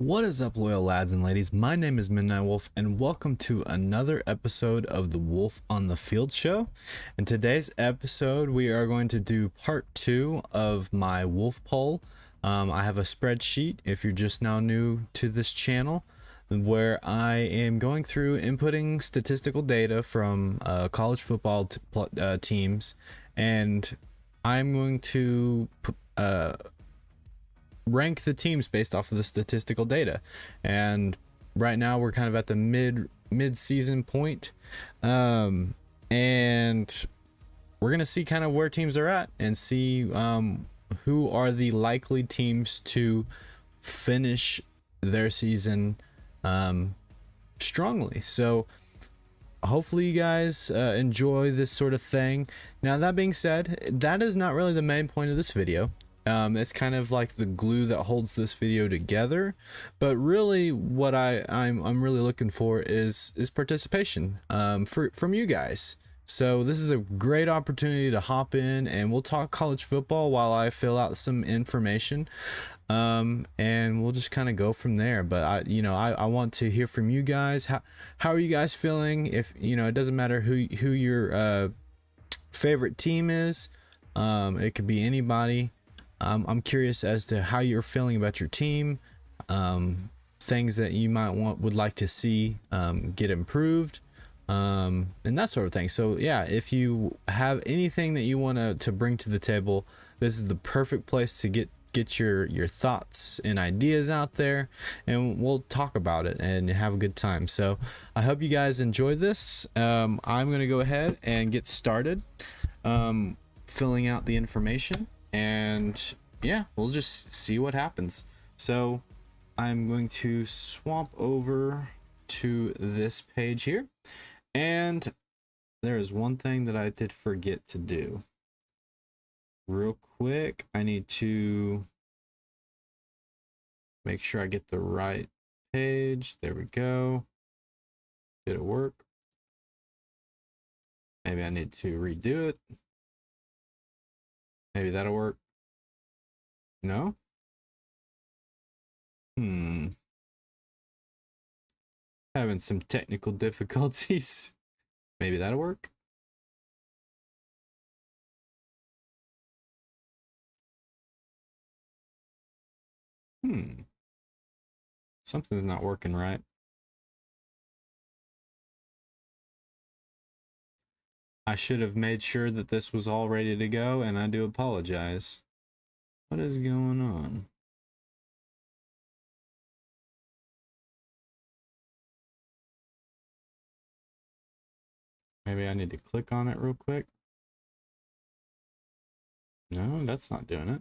What is up, loyal lads and ladies? My name is Midnight Wolf, and welcome to another episode of the Wolf on the Field show. In today's episode, we are going to do part 2 of my wolf poll. I have a spreadsheet, if you're just now new to this channel, where I am going through inputting statistical data from college football teams, and I'm going to rank the teams based off of the statistical data. And right now we're kind of at the mid-season point, and we're gonna see kind of where teams are at and see who are the likely teams to finish their season strongly. So hopefully you guys enjoy this sort of thing. Now, that being said, that is not really the main point of this video. It's kind of like the glue that holds this video together, but really what I'm really looking for is participation from you guys. So this is a great opportunity to hop in and we'll talk college football while I fill out some information, and we'll just kind of go from there. But I want to hear from you guys. How are you guys feeling? If it doesn't matter who your favorite team is, it could be anybody. I'm curious as to how you're feeling about your team, things that you would like to see get improved, and that sort of thing. So yeah, if you have anything that you want to bring to the table, this is the perfect place to get your thoughts and ideas out there, and we'll talk about it and have a good time. So I hope you guys enjoy this. I'm gonna go ahead and get started filling out the information, and yeah, we'll just see what happens. So I'm going to swap over to this page here, and there is one thing that I did forget to do real quick. I need to make sure I get the right page. There we go. Did it work? Maybe I need to redo it. Maybe that'll work. No? Having some technical difficulties. Maybe that'll work. Something's not working right. I should have made sure that this was all ready to go, and I do apologize. What is going on? Maybe I need to click on it real quick. No, that's not doing it.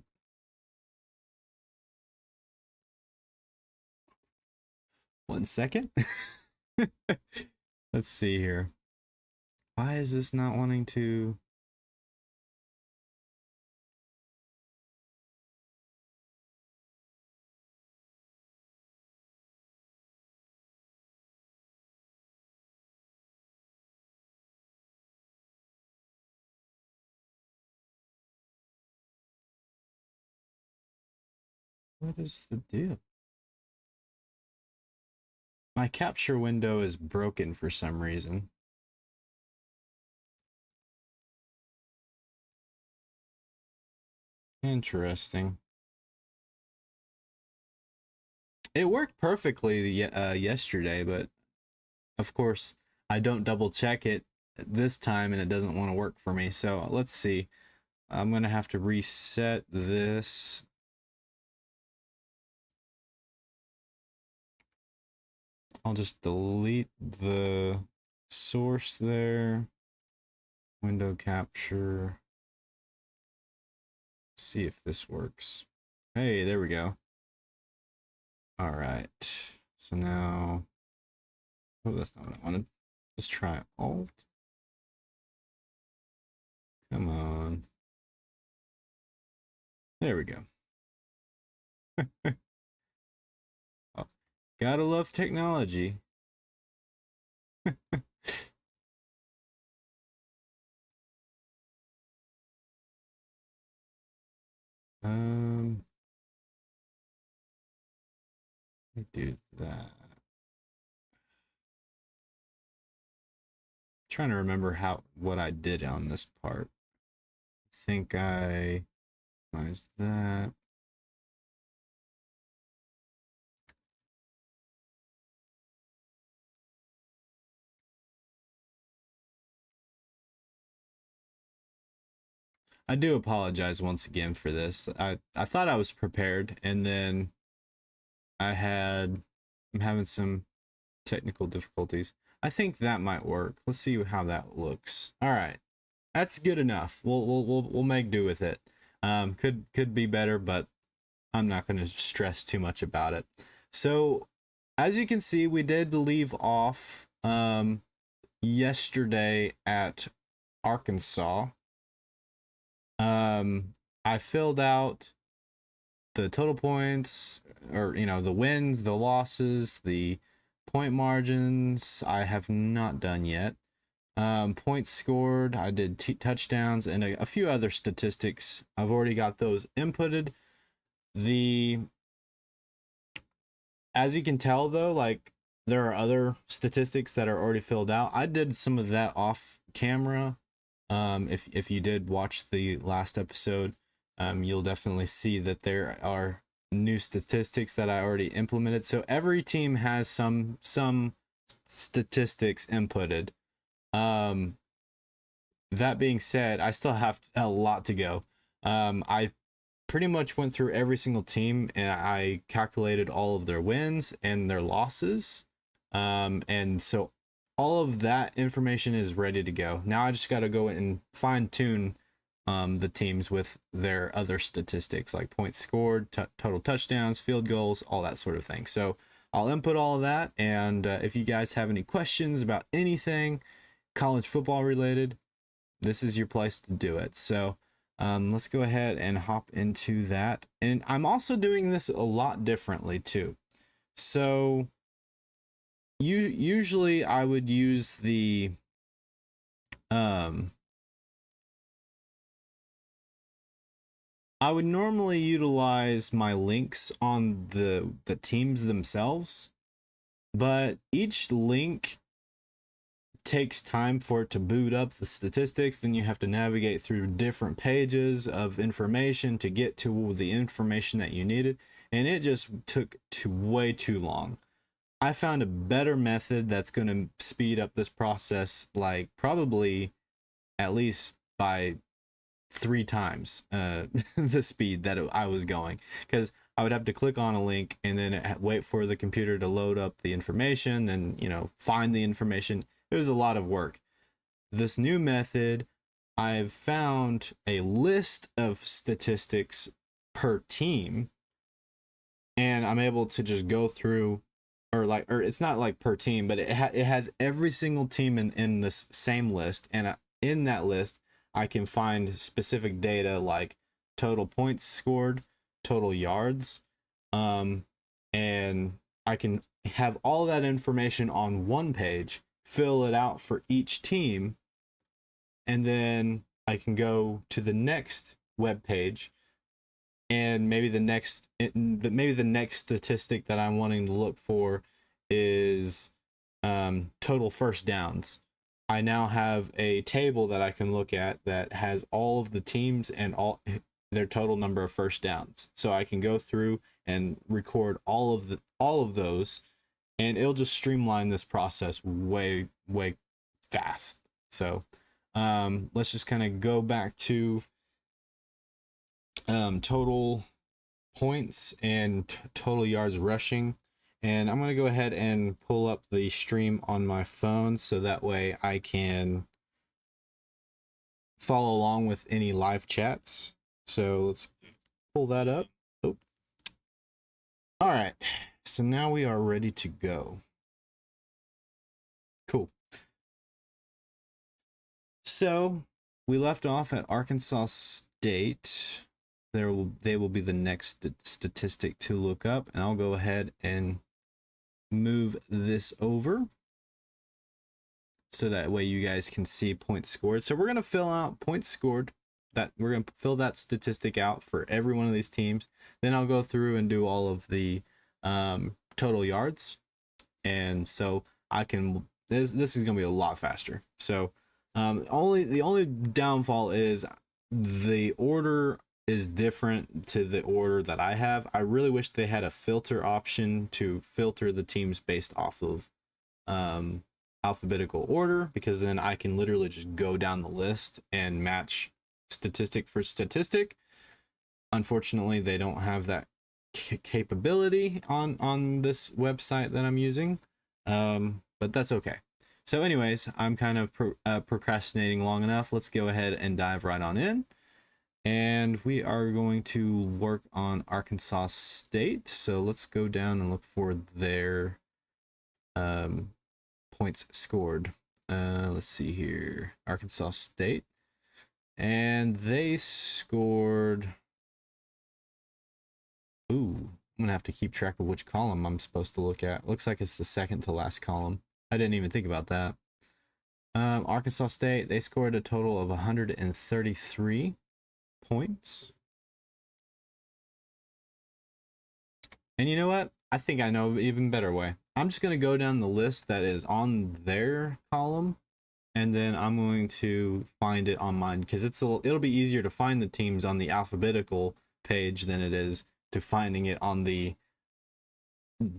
One second. Let's see here. Why is this not wanting to? What is the deal? My capture window is broken for some reason. Interesting. It worked perfectly yesterday, but of course I don't double check it this time and it doesn't want to work for me. So let's see. I'm gonna have to reset this. I'll just delete the source there. Window capture. See if this works. Hey, there we go. All right. So now, oh, that's not what I wanted. Let's try Alt. Come on. There we go. Oh, gotta love technology. Um, Let me do that. Trying to remember what I did on this part. I think I minimized that. I do apologize once again for this. I thought I was prepared, and then I'm having some technical difficulties. I think that might work. Let's see how that looks. All right, that's good enough. We'll make do with it. Could be better, but I'm not going to stress too much about it. So, as you can see, we did leave off yesterday at Arkansas. I filled out the total points, or the wins, the losses, the point margins. I have not done yet. Points scored, I did touchdowns, and a few other statistics. I've already got those inputted. As you can tell though, like, there are other statistics that are already filled out. I did some of that off camera. If you did watch the last episode, you'll definitely see that there are new statistics that I already implemented. So every team has some statistics inputted. That being said, I still have a lot to go. I pretty much went through every single team, and I calculated all of their wins and their losses. And so all of that information is ready to go. Now I just got to go and fine tune the teams with their other statistics, like points scored, total touchdowns, field goals, all that sort of thing. So I'll input all of that. And if you guys have any questions about anything college football related, this is your place to do it. So let's go ahead and hop into that. And I'm also doing this a lot differently too. So usually I would use the I would normally utilize my links on the teams themselves, but each link takes time for it to boot up the statistics. Then you have to navigate through different pages of information to get to the information that you needed, and it just took way too long. I found a better method that's going to speed up this process, like probably at least by 3 times the speed that I was going, because I would have to click on a link and then wait for the computer to load up the information, then find the information. It was a lot of work. This new method, I've found a list of statistics per team, and I'm able to just go through, or it's not like per team, but it has every single team in this same list, and in that list I can find specific data like total points scored, total yards, and I can have all that information on one page, fill it out for each team, and then I can go to the next web page, and maybe the next statistic that I'm wanting to look for is total first downs. I now have a table that I can look at that has all of the teams and all their total number of first downs. So I can go through and record all of those, and it'll just streamline this process way fast. So let's just kind of go back to total points and total yards rushing. And I'm going to go ahead and pull up the stream on my phone so that way I can follow along with any live chats. So let's pull that up. Oh. All right. So now we are ready to go. Cool. So we left off at Arkansas State. They will be the next statistic to look up, and I'll go ahead and move this over so that way you guys can see points scored. So we're going to fill out points scored, that we're going to fill that statistic out for every one of these teams. Then I'll go through and do all of the total yards, and so I can this is gonna be a lot faster. So the only downfall is the order is different to the order that I have. I really wish they had a filter option to filter the teams based off of alphabetical order, because then I can literally just go down the list and match statistic for statistic. Unfortunately, they don't have that capability on this website that I'm using, but that's okay. So anyways, I'm kind of procrastinating long enough. Let's go ahead and dive right on in. And we are going to work on Arkansas State. So let's go down and look for their points scored. Let's see here. Arkansas State. And they scored... Ooh, I'm going to have to keep track of which column I'm supposed to look at. Looks like it's the second to last column. I didn't even think about that. Arkansas State, they scored a total of 133 points. And you know what? I think I know an even better way. I'm just going to go down the list that is on their column, and then I'm going to find it on mine, because it'll be easier to find the teams on the alphabetical page than it is to finding it on the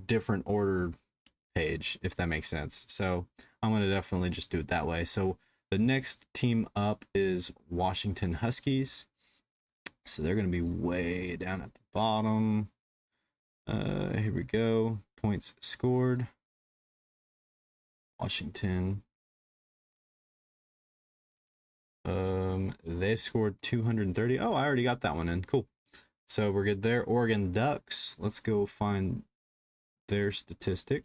different order page, if that makes sense. So I'm going to definitely just do it that way. So the next team up is Washington Huskies. So they're going to be way down at the bottom. Here we go. Points scored. Washington. They've scored 230. Oh, I already got that one in. Cool. So we're good there. Oregon Ducks. Let's go find their statistic.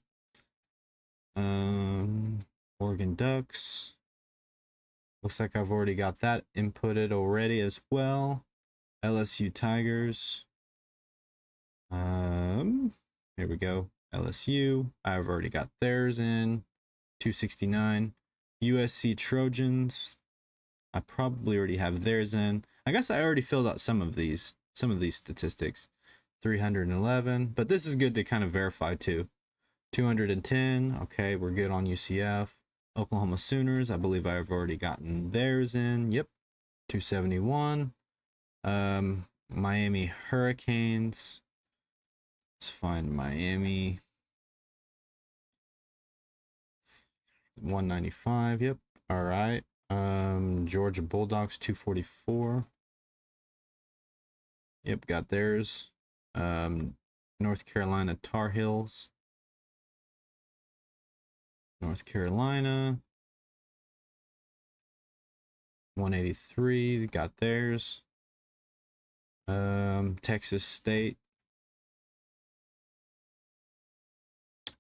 Oregon Ducks. Looks like I've already got that inputted already as well. LSU Tigers. Here we go. LSU. I've already got theirs in. 269. USC Trojans. I probably already have theirs in. I guess I already filled out some of these statistics. 311, but this is good to kind of verify too. 210. Okay, we're good on UCF. Oklahoma Sooners. I believe I've already gotten theirs in. Yep. 271. Miami Hurricanes. Let's find Miami. 195. Yep. All right. Georgia Bulldogs 244. Yep, got theirs. North Carolina Tar Heels. North Carolina 183, got theirs. Texas State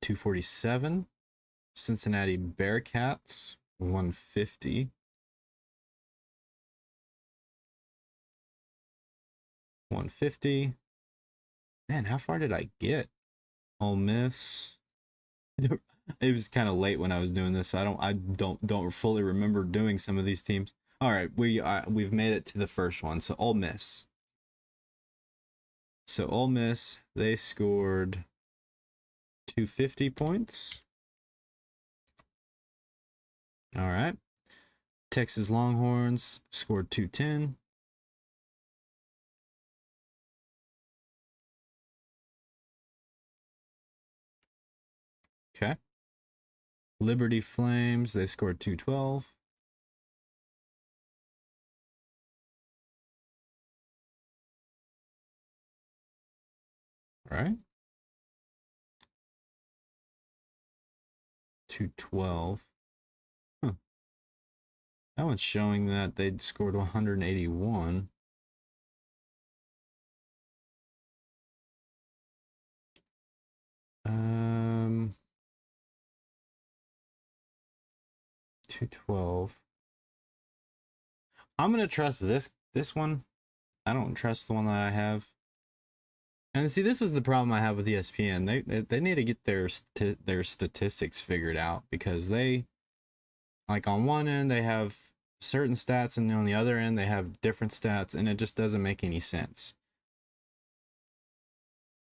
247. Cincinnati Bearcats 150. 150. Man, how far did I get? Ole Miss. It was kind of late when I was doing this, so I don't fully remember doing some of these teams. All right, we've made it to the first one. So Ole Miss. So Ole Miss, they scored 250 points. All right. Texas Longhorns scored 210. Okay. Liberty Flames, they scored 212. All right. 212. Huh. That one's showing that they'd scored 181. Um, 212. I'm gonna trust this one. I don't trust the one that I have. And see, this is the problem I have with ESPN. They need to get their statistics figured out, because they, like, on one end they have certain stats and on the other end they have different stats, and it just doesn't make any sense.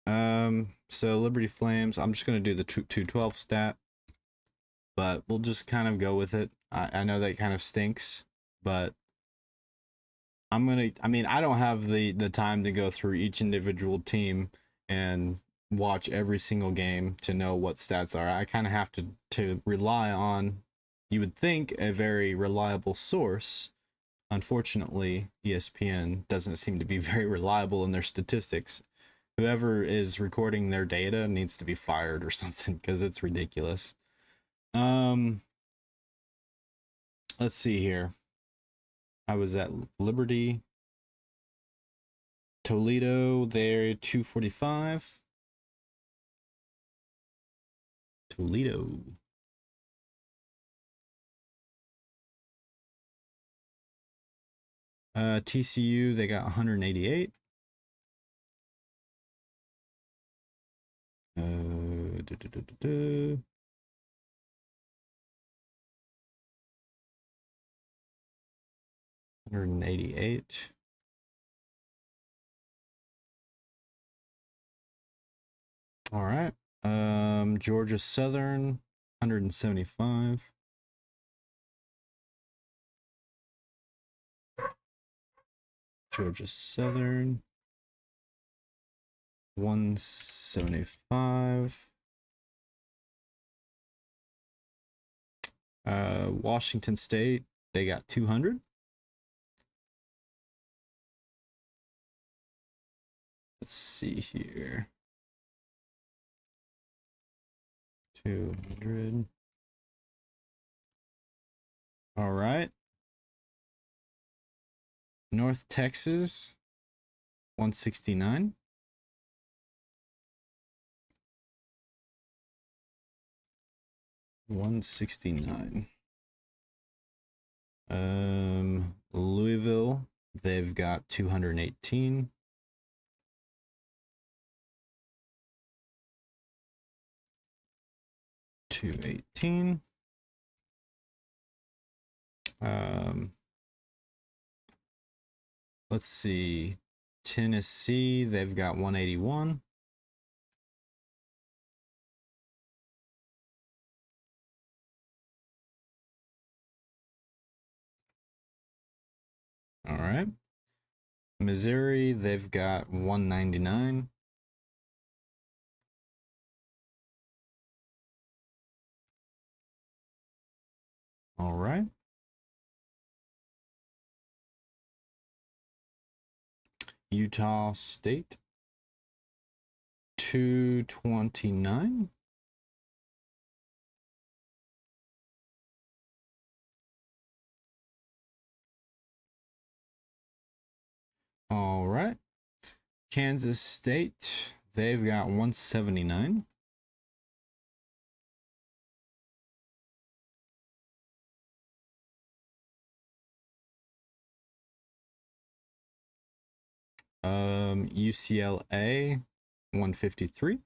So Liberty Flames, I'm just gonna do the 212 stat, but we'll just kind of go with it. I know that kind of stinks, but I mean, I don't have the time to go through each individual team and watch every single game to know what stats are. I kind of have to rely on, you would think, a very reliable source. Unfortunately, ESPN doesn't seem to be very reliable in their statistics. Whoever is recording their data needs to be fired or something, because it's ridiculous. Let's see here. I was at Liberty. Toledo, they're 245. Toledo. TCU, they got 188. Da, da, da, da, da. $188. All right. Georgia Southern, 175. Georgia Southern, 175. Washington State, they got 200. Let's see here. 200. All right. North Texas, 169. Louisville, they've got 218. Let's see. Tennessee, they've got 181. All right. Missouri, they've got 199. All right. Utah State, 229. All right. Kansas State, they've got 179. UCLA, 153.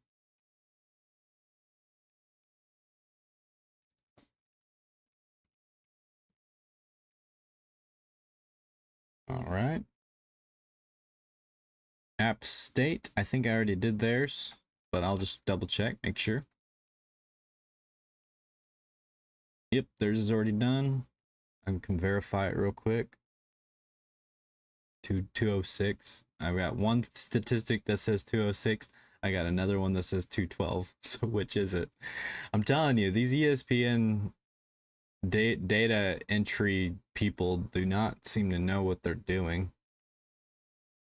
All right. App State, I think I already did theirs, but I'll just double check, make sure. Yep, theirs is already done. I can verify it real quick. 206. I got one statistic that says 206. I got another one that says 212. So which is it? I'm telling you, these ESPN data entry people do not seem to know what they're doing.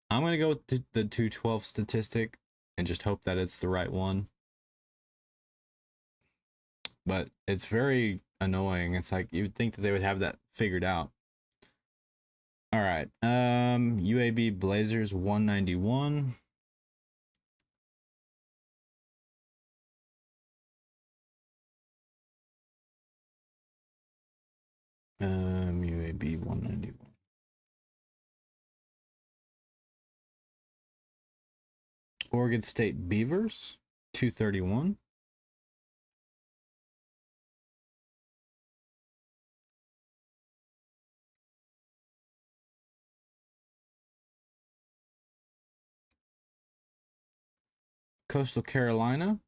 I'm gonna go with the 212 statistic and just hope that it's the right one. But it's very annoying. It's like you would think that they would have that figured out. All right. UAB Blazers 191. UAB 191. Oregon State Beavers 231. Coastal Carolina,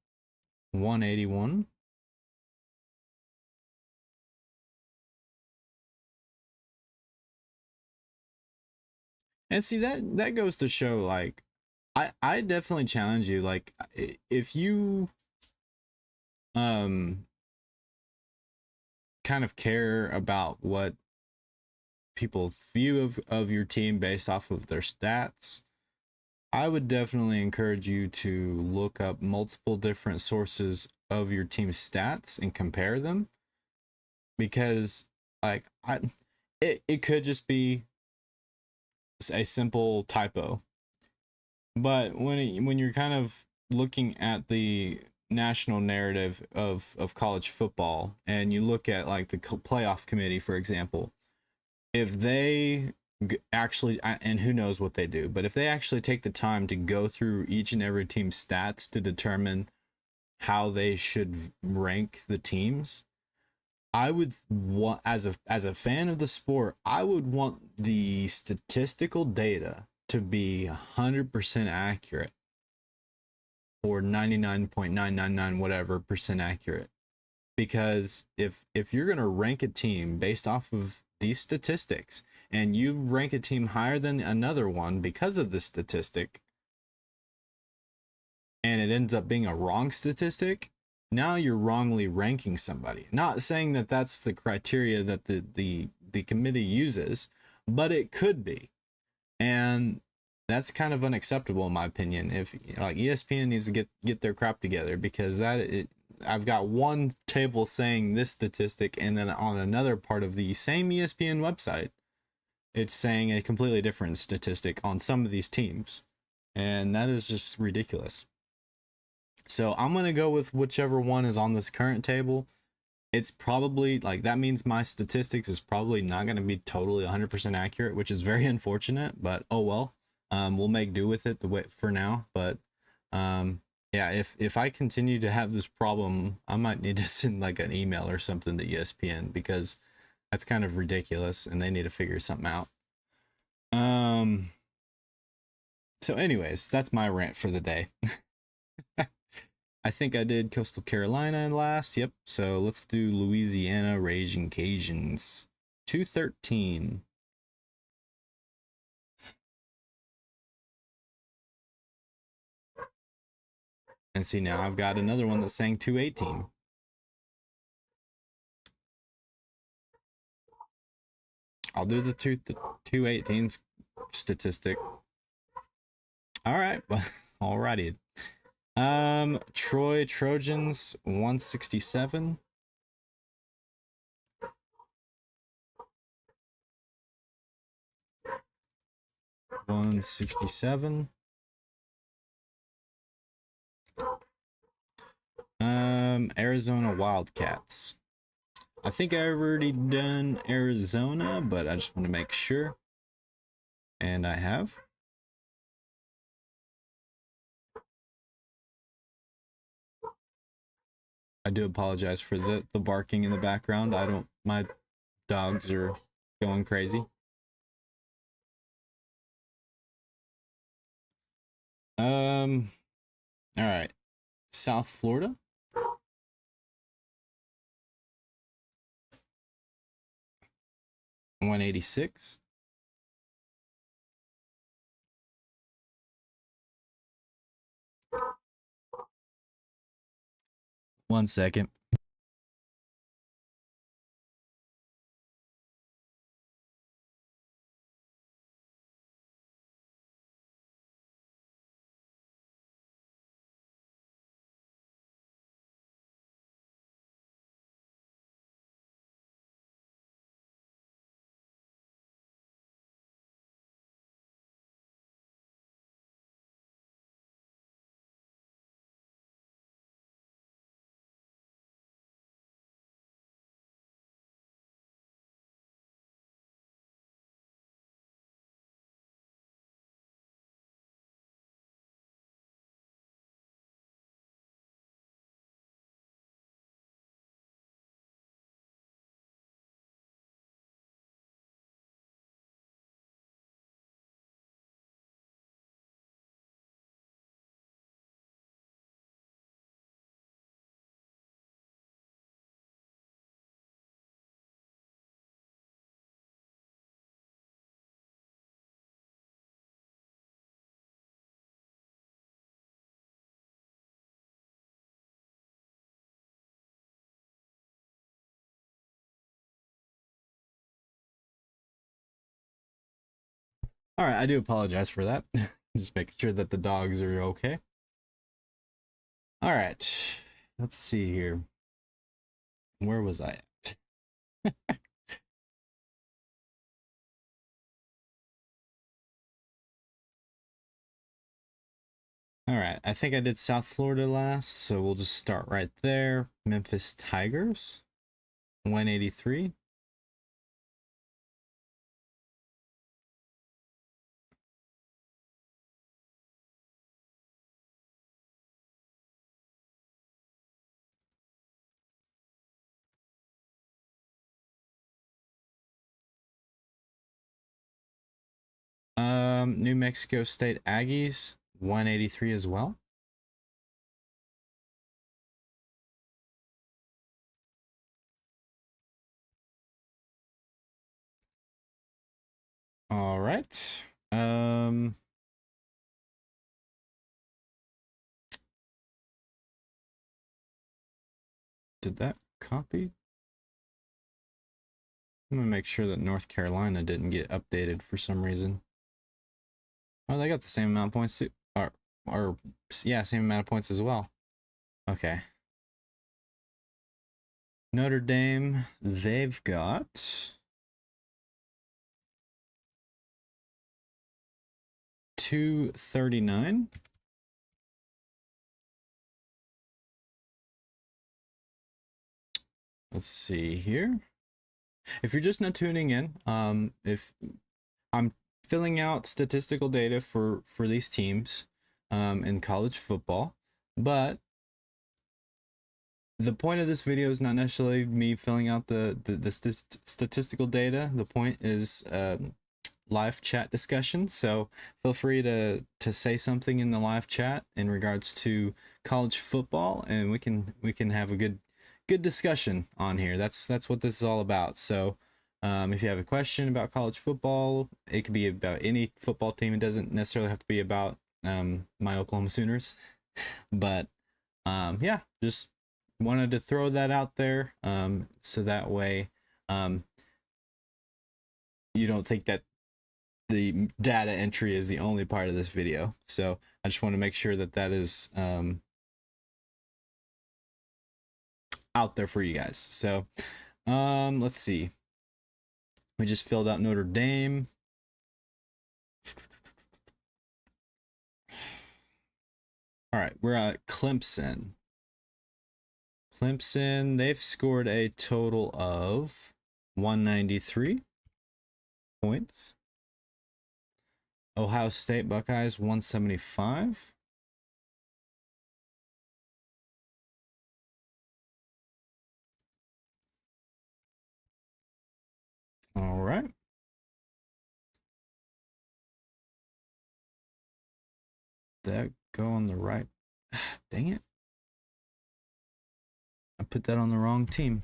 181. And see, that goes to show, like, I definitely challenge you, like, if you kind of care about what people view of your team based off of their stats, I would definitely encourage you to look up multiple different sources of your team's stats and compare them, because like it could just be a simple typo, but when you're kind of looking at the national narrative of college football, and you look at like the playoff committee, for example, if they actually, and who knows what they do, but if they actually take the time to go through each and every team's stats to determine how they should rank the teams, I would want, as a fan of the sport, I would want the statistical data to be 100% accurate, or 99.999 whatever percent accurate. Because if you're going to rank a team based off of these statistics, and you rank a team higher than another one because of the statistic, and it ends up being a wrong statistic, now you're wrongly ranking somebody. Not saying that that's the criteria that the committee uses, but it could be. And that's kind of unacceptable in my opinion. If like ESPN needs to get their crap together, because I've got one table saying this statistic, and then on another part of the same ESPN website, it's saying a completely different statistic on some of these teams. And that is just ridiculous. So I'm going to go with whichever one is on this current table. It's probably, like, that means my statistics is probably not going to be totally 100% accurate, which is very unfortunate, but oh well. We'll make do with it the way for now. But yeah, if I continue to have this problem, I might need to send like an email or something to ESPN, because that's kind of ridiculous and they need to figure something out. So anyways, that's my rant for the day. I think I did Coastal Carolina last. Yep. So let's do Louisiana Raging Cajuns. 213. And see, now I've got another one that's saying 218. I'll do the 218 statistic. All right. Alrighty. Troy Trojans 167. Arizona Wildcats. I think I've already done Arizona, but I just want to make sure. And I have. I do apologize for the barking in the background. My dogs are going crazy. All right. South Florida. $186. One second. All right, I do apologize for that. Just making sure that the dogs are okay. All right, let's see here. Where was I at? All right, I think I did South Florida last, so we'll just start right there. Memphis Tigers, 183. New Mexico State Aggies, 183 as well. All right. Did that copy? I'm gonna make sure that North Carolina didn't get updated for some reason. Oh, they got the same amount of points too. Or yeah, same amount of points as well. Okay. Notre Dame, they've got 239. Let's see here. If you're just not tuning in, if I'm filling out statistical data for these teams in college football, but the point of this video is not necessarily me filling out the statistical data. The point is live chat discussion. So feel free to say something in the live chat in regards to college football, and we can have a good discussion on here. That's what this is all about. So if you have a question about college football, it could be about any football team. It doesn't necessarily have to be about my Oklahoma Sooners, but yeah, just wanted to throw that out there so that way you don't think that the data entry is the only part of this video. So I just want to make sure that that is out there for you guys. So let's see. We just filled out Notre Dame. All right, we're at Clemson. Clemson, they've scored a total of 193 points. Ohio State Buckeyes, 175. All right. That go on the right. Dang it. I put that on the wrong team.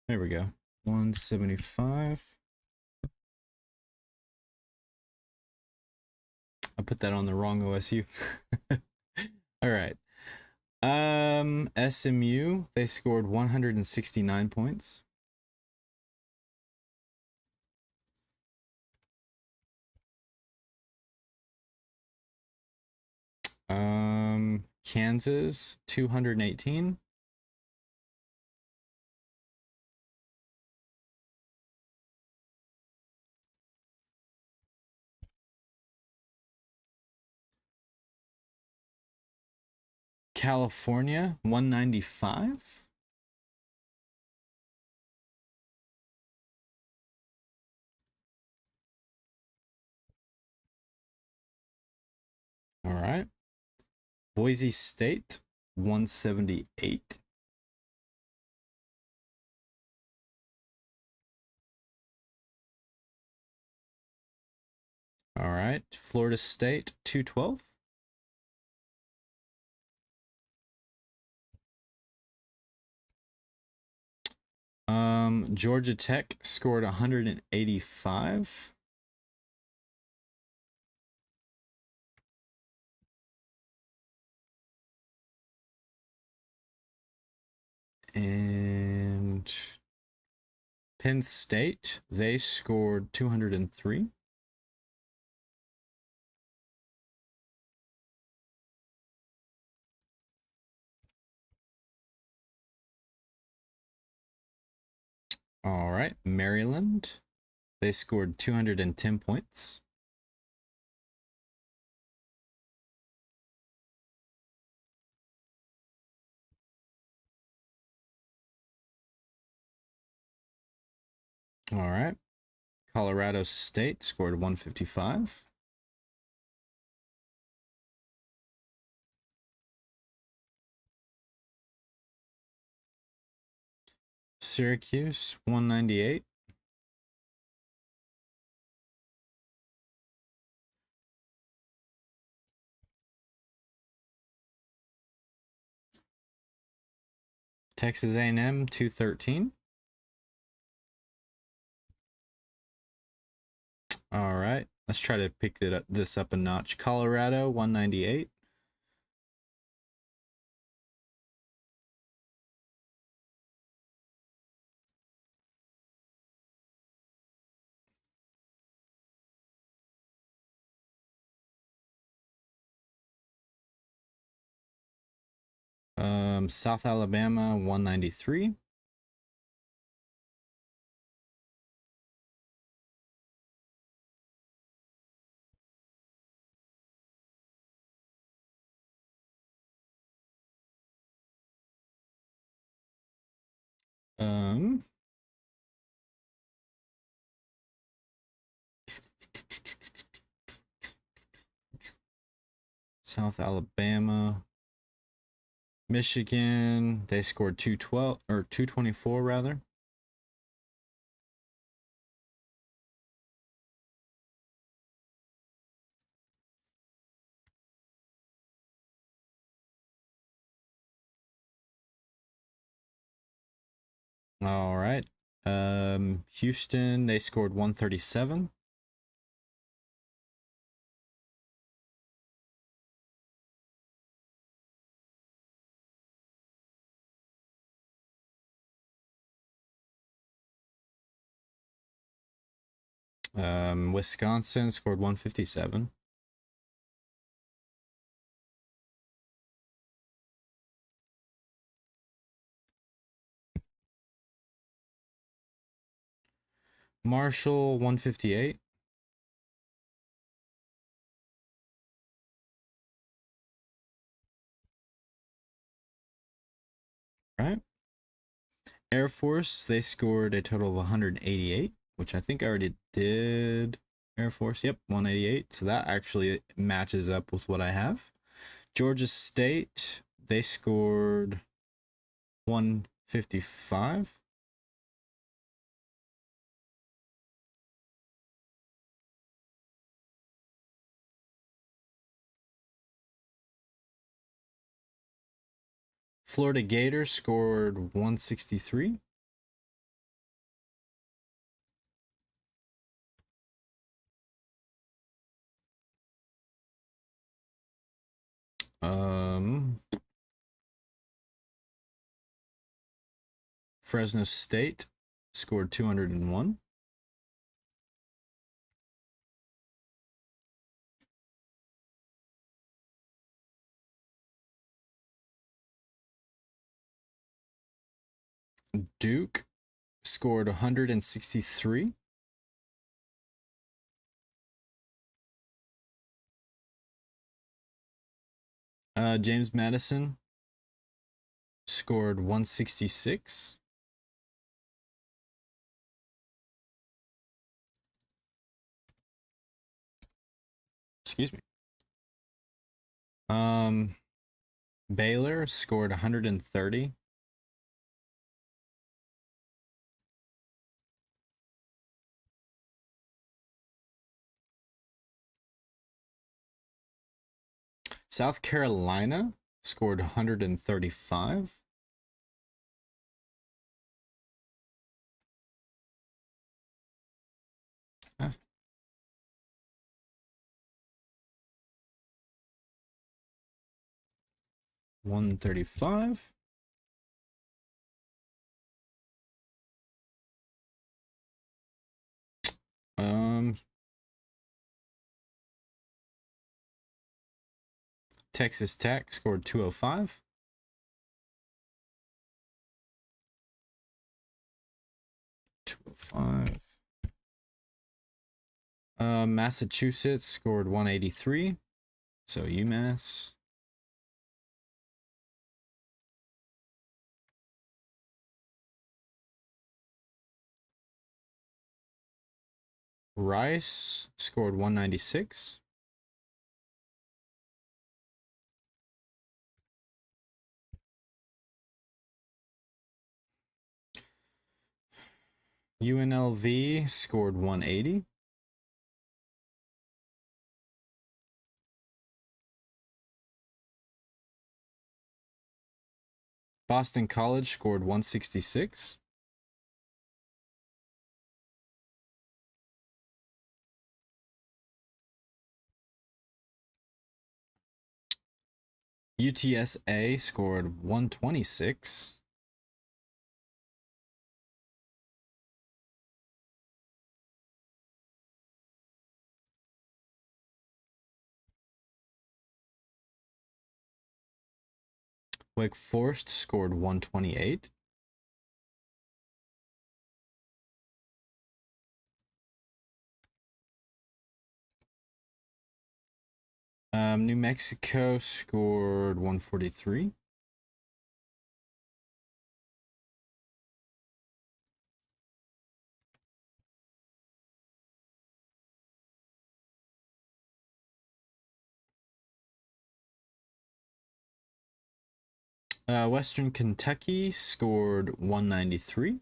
There we go. 175. I put that on the wrong OSU. All right. SMU, they scored 169 points. Kansas, 218. California, 195. All right. Boise State, 178. All right. Florida State, 212. Georgia Tech scored 185. And Penn State, they scored 203. All right, Maryland, they scored 210 points. All right, Colorado State scored 155. Syracuse, 198. Texas A&M, 213. All right, let's try to pick this up a notch. Colorado, 198. South Alabama, 193. South Alabama, Michigan, they scored 212 or 224 rather. All right. Houston, they scored 137. Wisconsin scored 157. Marshall, 158. Right. Air Force, they scored a total of 188, which I think I already did. Air Force, yep, 188. So that actually matches up with what I have. Georgia State, they scored 155. Florida Gators scored 163. Fresno State scored 201. Duke scored 163. James Madison scored 166. Excuse me. Baylor scored 130. South Carolina scored 135. Ah. 135. Texas Tech scored 205. Massachusetts scored 183. So UMass. Rice scored 196. UNLV scored 180. Boston College scored 166. UTSA scored 126. Wake Forest scored 128. New Mexico scored 143. Western Kentucky scored 193.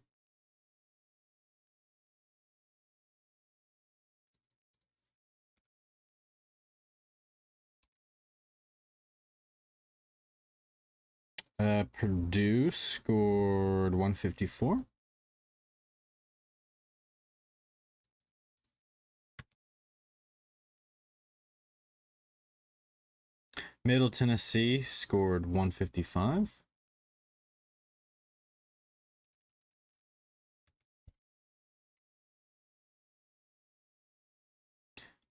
Purdue scored 154. Middle Tennessee scored 155.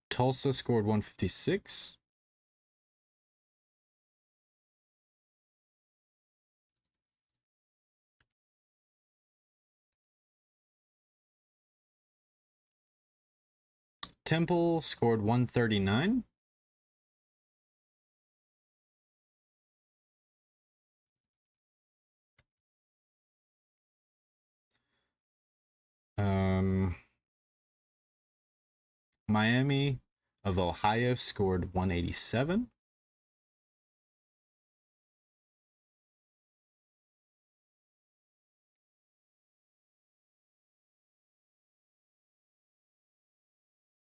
Tulsa scored 156. Temple scored 139. Miami of Ohio scored 187.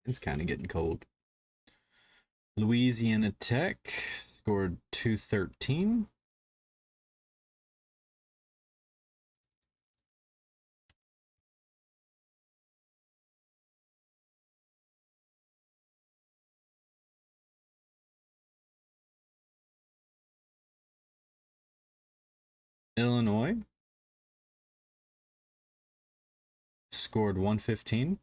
It's kind of getting cold. Louisiana Tech scored 213. Illinois scored 115.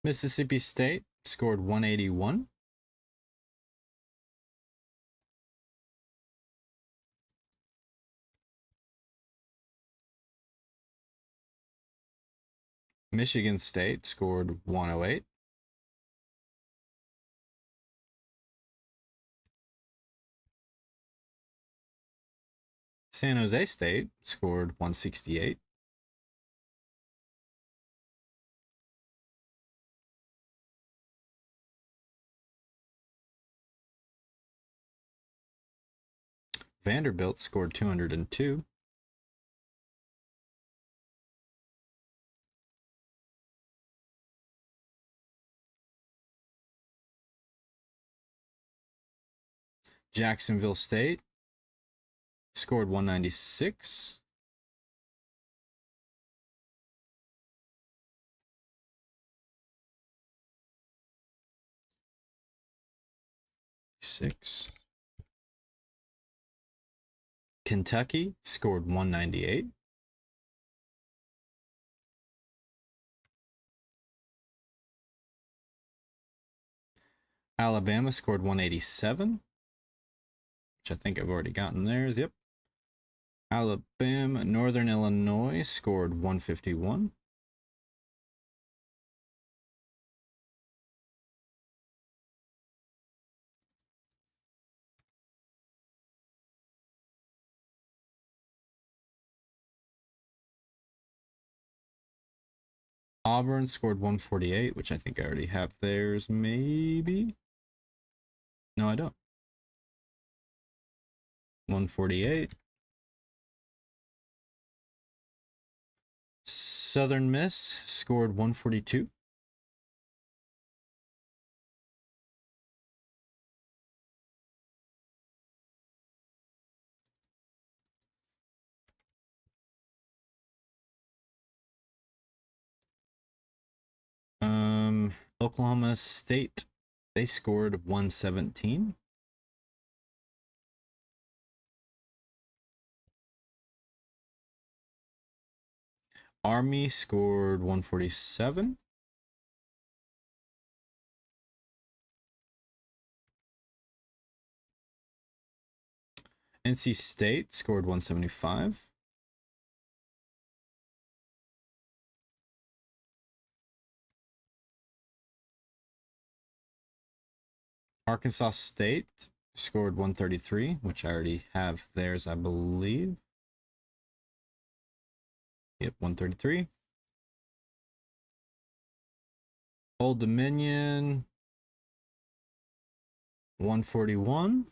Mississippi State scored 181. Michigan State scored 108. San Jose State scored 168. Vanderbilt scored 202. Jacksonville State scored 196. Kentucky scored 198. Alabama scored 187, which I think I've already gotten theirs. Yep. Alabama, Northern Illinois scored 151. Auburn scored 148, which I think I already have theirs, maybe? No, I don't. 148. Southern Miss scored 142. Oklahoma State, they scored 117. Army scored 147. NC State scored 175. Arkansas State scored 133, which I already have theirs, I believe. Yep, 133. Old Dominion, 141.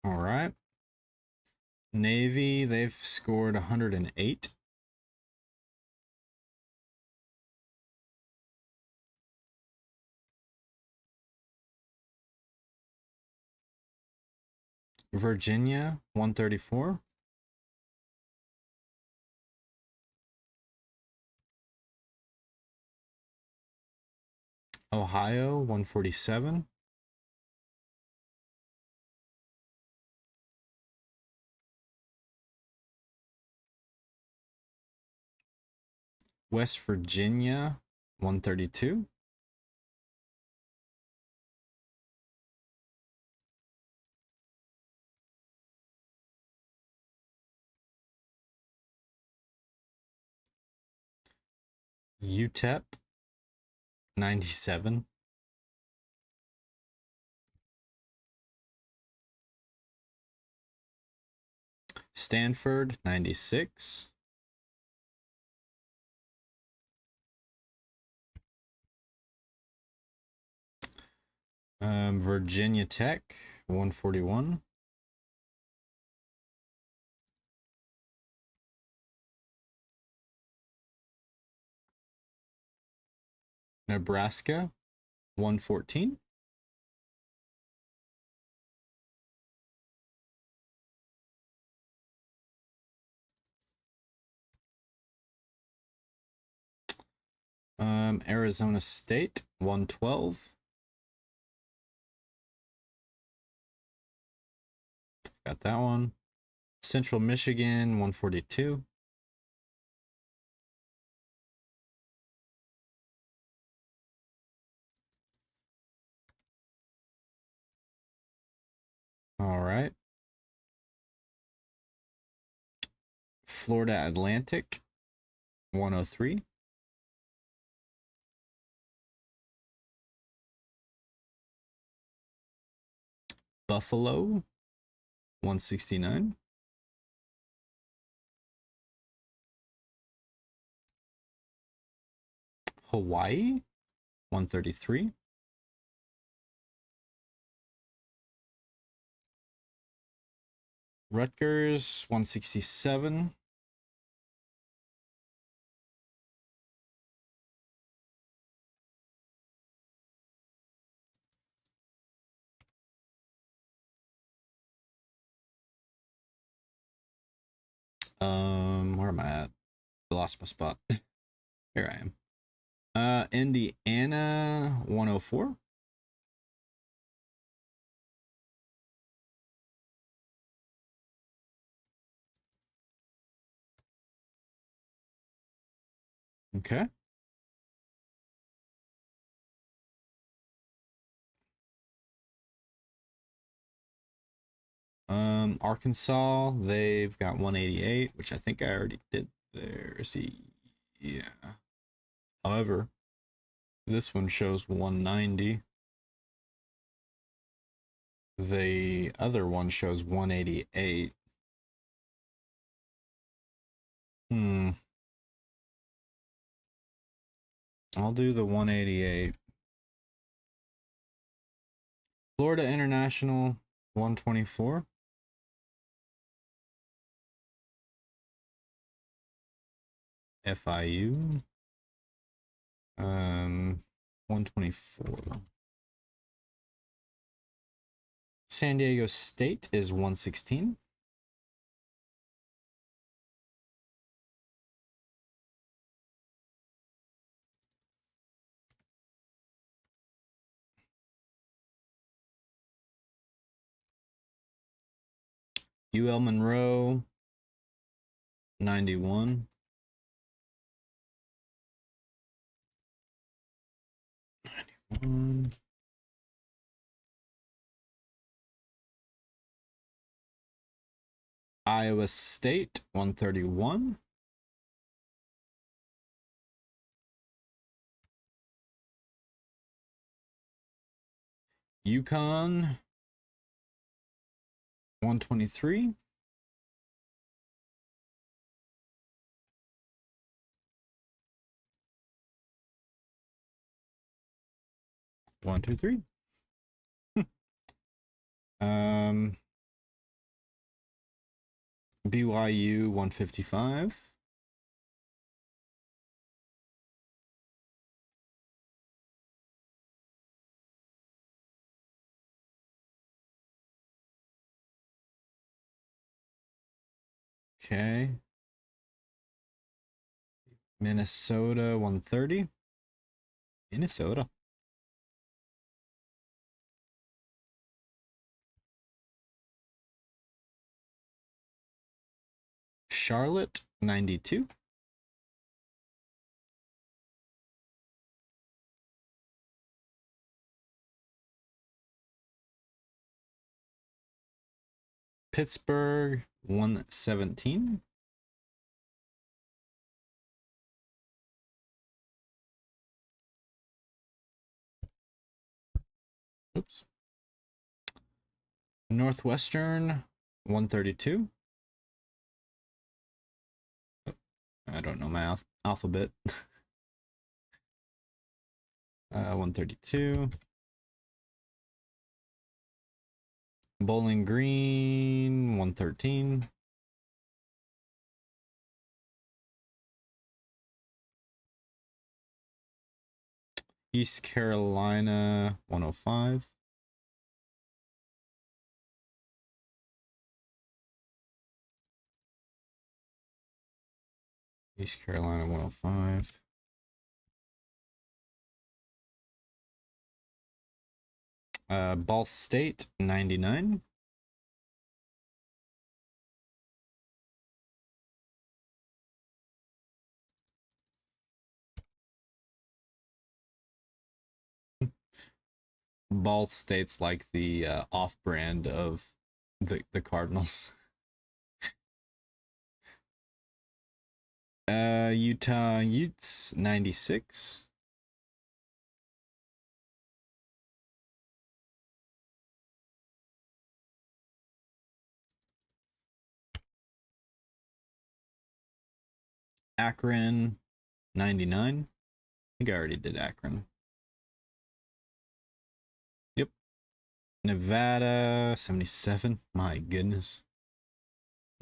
All right. Navy, they've scored 108. Virginia, 134. Ohio, 147. West Virginia, 132. UTEP, 97. Stanford, 96. Virginia Tech, 141. Nebraska, 114. Arizona State, 112. Got that one. Central Michigan, 142. All right. Florida Atlantic, 103. Buffalo, 169. Hawaii, 133. Rutgers, 167. Where am I at? I lost my spot. Here I am. Indiana 104. Okay. Arkansas, they've got 188, which I think I already did there. See, yeah. However, this one shows 190. The other one shows 188. I'll do the 188. Florida International 124. FIU 124. San Diego State is 116. UL Monroe 91. Iowa State 131. UConn 123. One, two, three. BYU 155. Okay. Minnesota 130. Minnesota. Charlotte 92. Pittsburgh 117. Oops. Northwestern 132. I don't know my alphabet. 132. Bowling Green 113. East Carolina 105. East Carolina 105. Ball State 99. Ball State's like the off-brand of the Cardinals. Utah Utes 96. Akron 99. I think I already did Akron. Yep. Nevada 77. My goodness.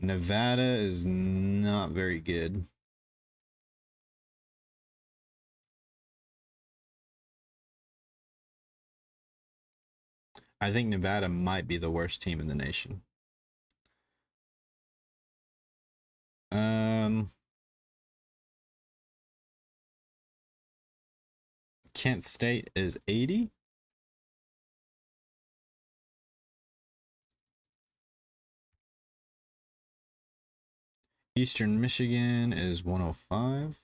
Nevada is not very good. I think Nevada might be the worst team in the nation. Kent State is 80. Eastern Michigan is 105.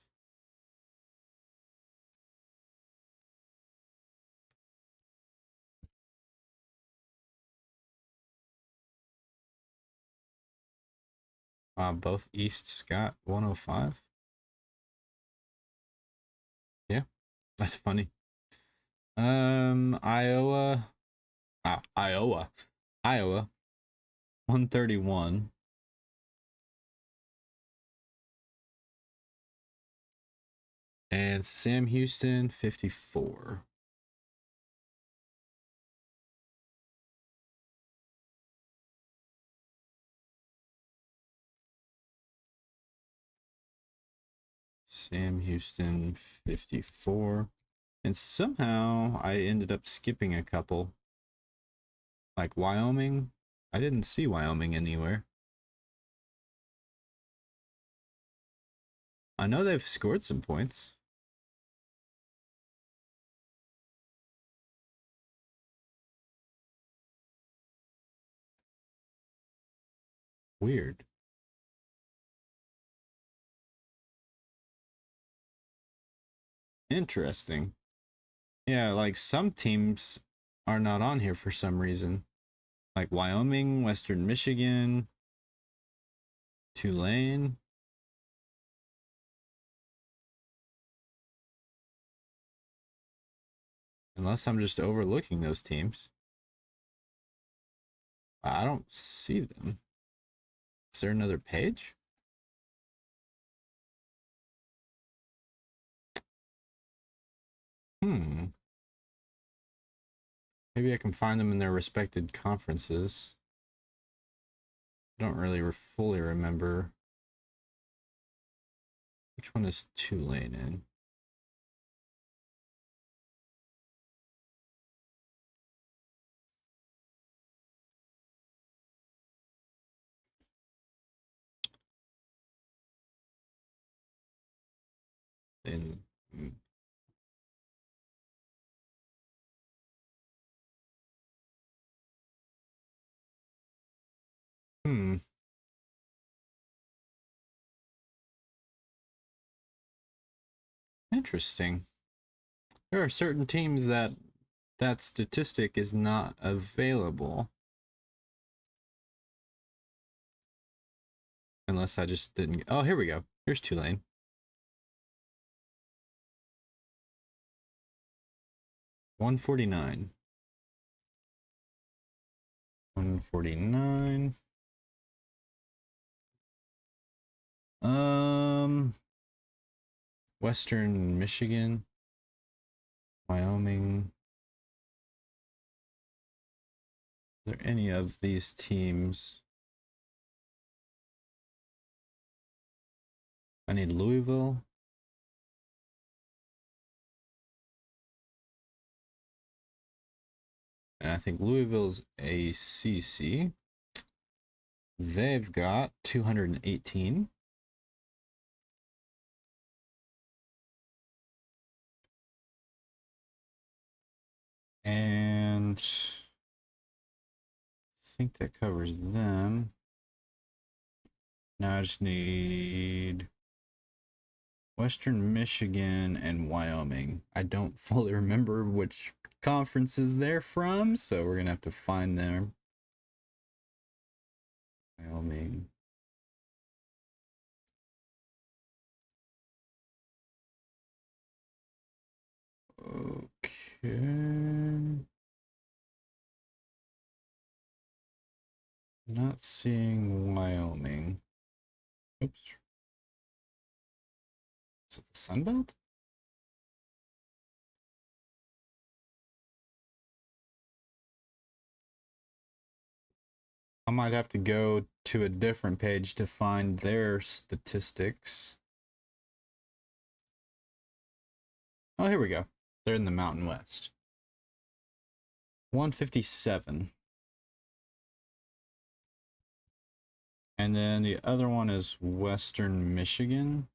Both Easts got 105. Yeah, that's funny. Iowa, Iowa, 131. And Sam Houston, 54. Sam Houston, 54. And somehow I ended up skipping a couple. Like Wyoming. I didn't see Wyoming anywhere. I know they've scored some points. Weird. Interesting. Yeah, like some teams are not on here for some reason. Like Wyoming, Western Michigan, Tulane. Unless I'm just overlooking those teams. I don't see them. Is there another page? Maybe I can find them in their respected conferences. I don't really fully remember. Which one is Tulane in? In Interesting. There are certain teams that statistic is not available. Unless I just didn't. Oh, here we go. Here's Tulane. $149. 149. Western Michigan, Wyoming. Are there any of these teams? I need Louisville. And I think Louisville's ACC. They've got 218. And I think that covers them. Now I just need Western Michigan and Wyoming. I don't fully remember which conferences they're from, so we're gonna have to find them. Wyoming. Okay. Not seeing Wyoming. Oops. Is it the Sunbelt? I might have to go to a different page to find their statistics. Oh, here we go. They're in the Mountain West. 157. And then the other one is Western Michigan.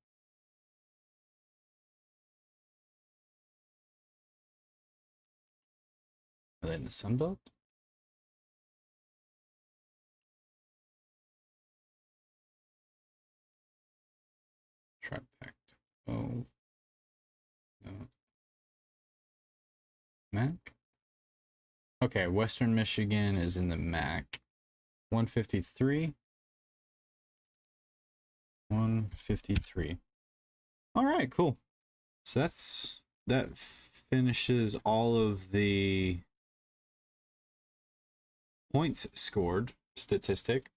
Are they in the Sun Belt? Tri-Pac. Oh. No. MAC? Okay, Western Michigan is in the MAC. 153. 153. All right, cool. So that finishes all of the points scored statistic.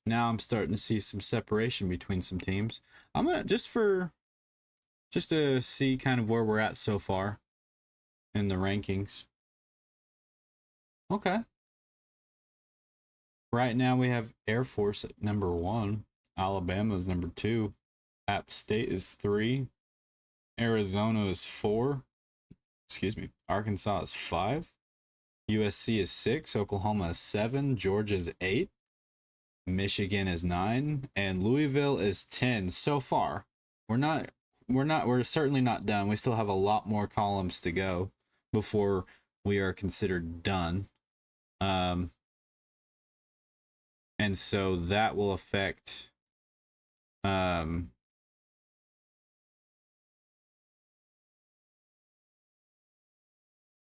Now I'm starting to see some separation between some teams. I'm gonna just to see kind of where we're at so far in the rankings. Okay. Right now we have Air Force at number 1. Alabama's number 2. App State is 3. Arizona is 4. Excuse me. Arkansas is 5. USC is 6. Oklahoma is 7. Georgia is 8. Michigan is 9. And Louisville is 10 so far. We're certainly not done. We still have a lot more columns to go before we are considered done. And so that will affect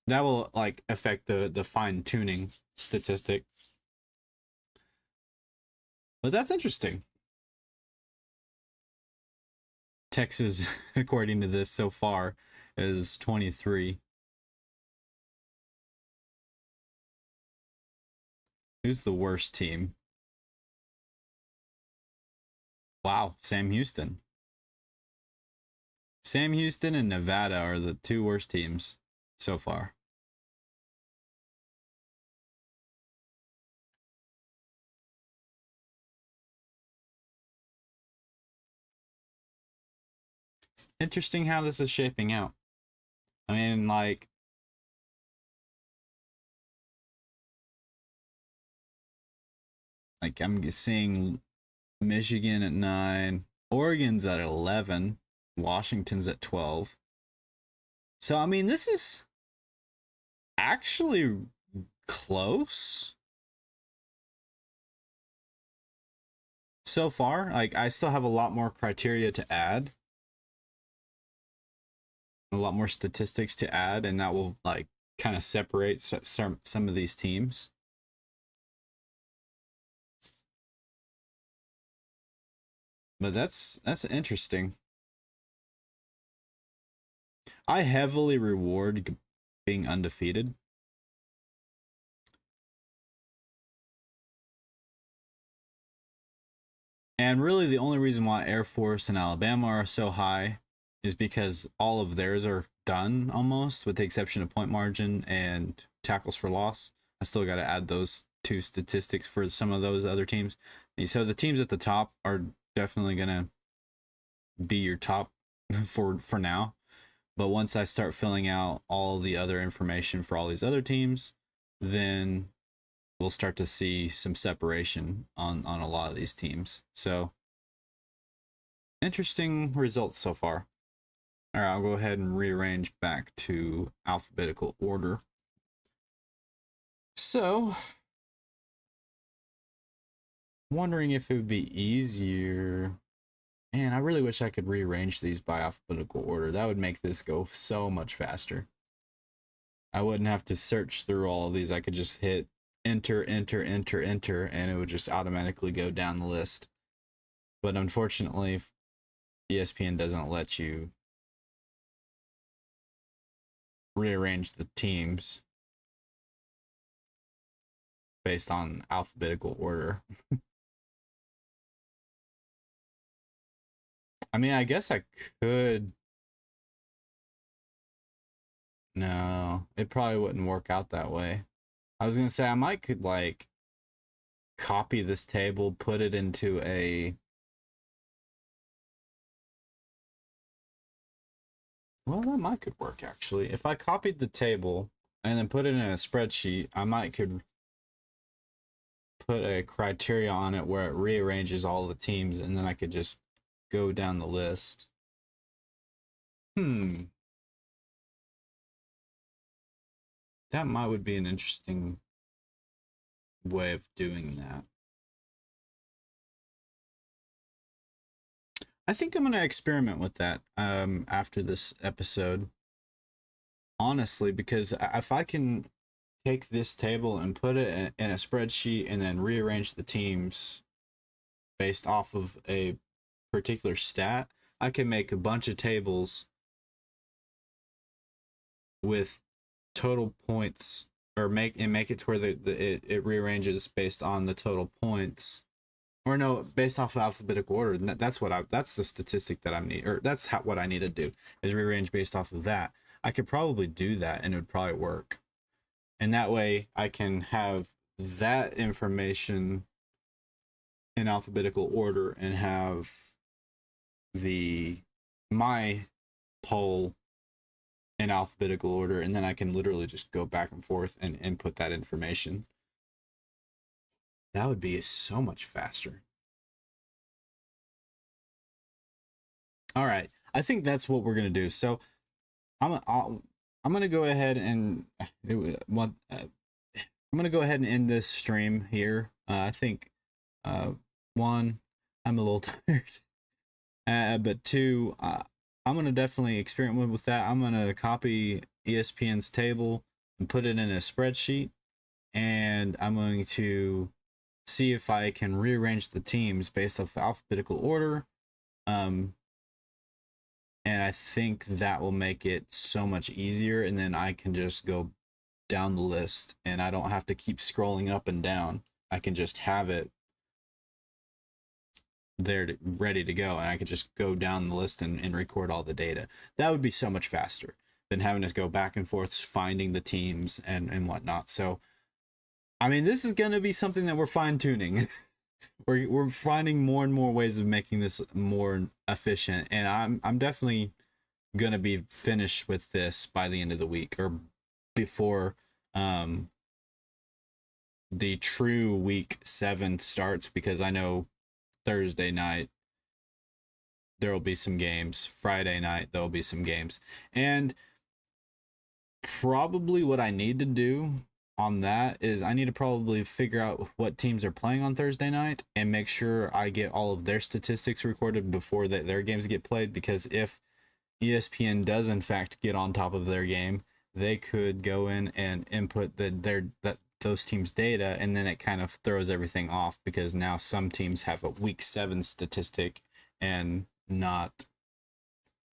that will like affect the fine-tuning statistic. But that's interesting. Texas, according to this so far, is 23. Who's the worst team? Wow, Sam Houston. Sam Houston and Nevada are the 2 worst teams so far. It's interesting how this is shaping out. I mean, like, I'm seeing Michigan at 9, Oregon's at 11, Washington's at 12. So, I mean, this is actually close so far. Like, I still have a lot more criteria to add, a lot more statistics to add, and that will like kind of separate some of these teams. But that's interesting. I heavily reward being undefeated. And really the only reason why Air Force and Alabama are so high is because all of theirs are done almost, with the exception of point margin and tackles for loss. I still got to add those 2 statistics for some of those other teams. So the teams at the top are definitely going to be your top for now. But once I start filling out all the other information for all these other teams, then we'll start to see some separation on a lot of these teams. So interesting results so far. All right, I'll go ahead and rearrange back to alphabetical order. So, wondering if it would be easier. Man, I really wish I could rearrange these by alphabetical order. That would make this go so much faster. I wouldn't have to search through all of these. I could just hit enter, enter, enter, enter, and it would just automatically go down the list. But unfortunately, ESPN doesn't let you rearrange the teams based on alphabetical order. I mean, I guess I could. No, it probably wouldn't work out that way. I was gonna say I could like copy this table, put it into a. Well, that could work actually. If I copied the table and then put it in a spreadsheet, I could put a criteria on it where it rearranges all the teams, and then I could just go down the list. That would be an interesting way of doing that. I think I'm going to experiment with that after this episode. Honestly, because if I can take this table and put it in a spreadsheet and then rearrange the teams based off of a particular stat, I can make a bunch of tables with total points, or make it to where it rearranges based on the total points, or no, based off of alphabetical order. And that's the statistic that I need, or that's what I need to do, is rearrange based off of that. I could probably do that and it would probably work. And that way I can have that information in alphabetical order and have my poll in alphabetical order, and then I can literally just go back and forth and input that information. That would be so much faster. All right, I think that's what we're gonna do. So I'm gonna go ahead and I'm gonna go ahead and end this stream here. I think one, I'm a little tired, but two, I'm going to definitely experiment with that. I'm going to copy ESPN's table and put it in a spreadsheet, and I'm going to see if I can rearrange the teams based off alphabetical order. And I think that will make it so much easier, and then I can just go down the list and I don't have to keep scrolling up and down. I can just have it there ready to go, and I could just go down the list and record all the data. That would be so much faster than having to go back and forth finding the teams and whatnot. So I mean, this is going to be something that we're fine-tuning. we're finding more and more ways of making this more efficient, and I'm definitely going to be finished with this by the end of the week, or before the true week 7 starts, because I know Thursday night there will be some games, Friday night there will be some games, and probably what I need to do on that is I need to probably figure out what teams are playing on Thursday night and make sure I get all of their statistics recorded before their games get played, because if ESPN does in fact get on top of their game, they could go in and input those teams' data, and then it kind of throws everything off, because now some teams have a week 7 statistic and not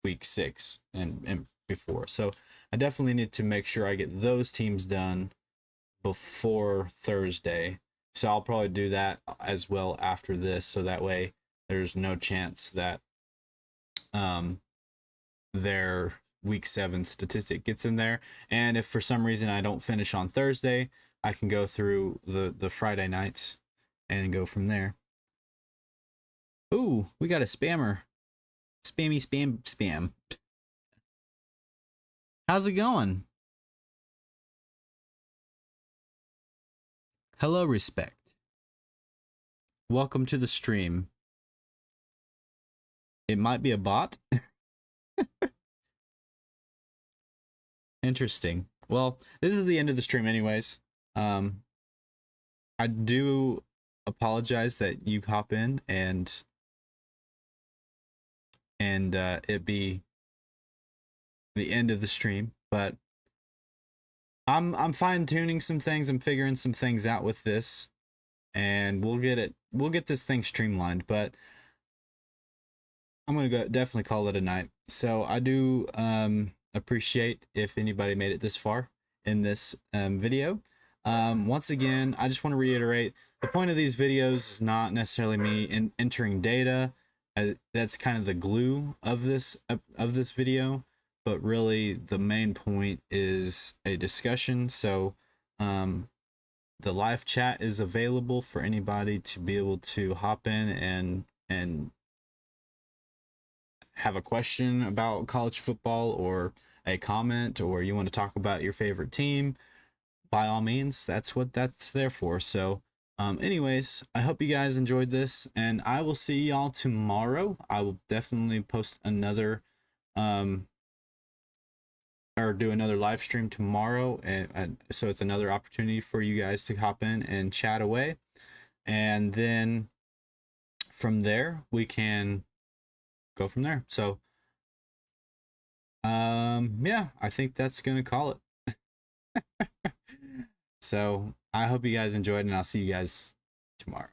week 6 and before. So I definitely need to make sure I get those teams done before Thursday. So I'll probably do that as well after this, so that way there's no chance that their week 7 statistic gets in there. And if for some reason I don't finish on Thursday, I can go through the Friday nights and go from there. Ooh, we got a spammer. Spammy spam. How's it going? Hello, Respect. Welcome to the stream. It might be a bot. Interesting. Well, this is the end of the stream anyways. I do apologize that you hop in and it be the end of the stream, but I'm fine-tuning some things. I'm figuring some things out with this, and we'll get this thing streamlined, but I'm gonna definitely call it a night. So I do appreciate if anybody made it this far in this video. Once again, I just want to reiterate, the point of these videos is not necessarily me entering data, as that's kind of the glue of this video, but really the main point is a discussion. So the live chat is available for anybody to be able to hop in and have a question about college football, or a comment, or you want to talk about your favorite team. By all means, that's what that's there for. So anyways, I hope you guys enjoyed this, and I will see y'all tomorrow. I will definitely post another or do another live stream tomorrow, and so it's another opportunity for you guys to hop in and chat away, and then from there we can go from there. So yeah, I think that's gonna call it. So I hope you guys enjoyed, and I'll see you guys tomorrow.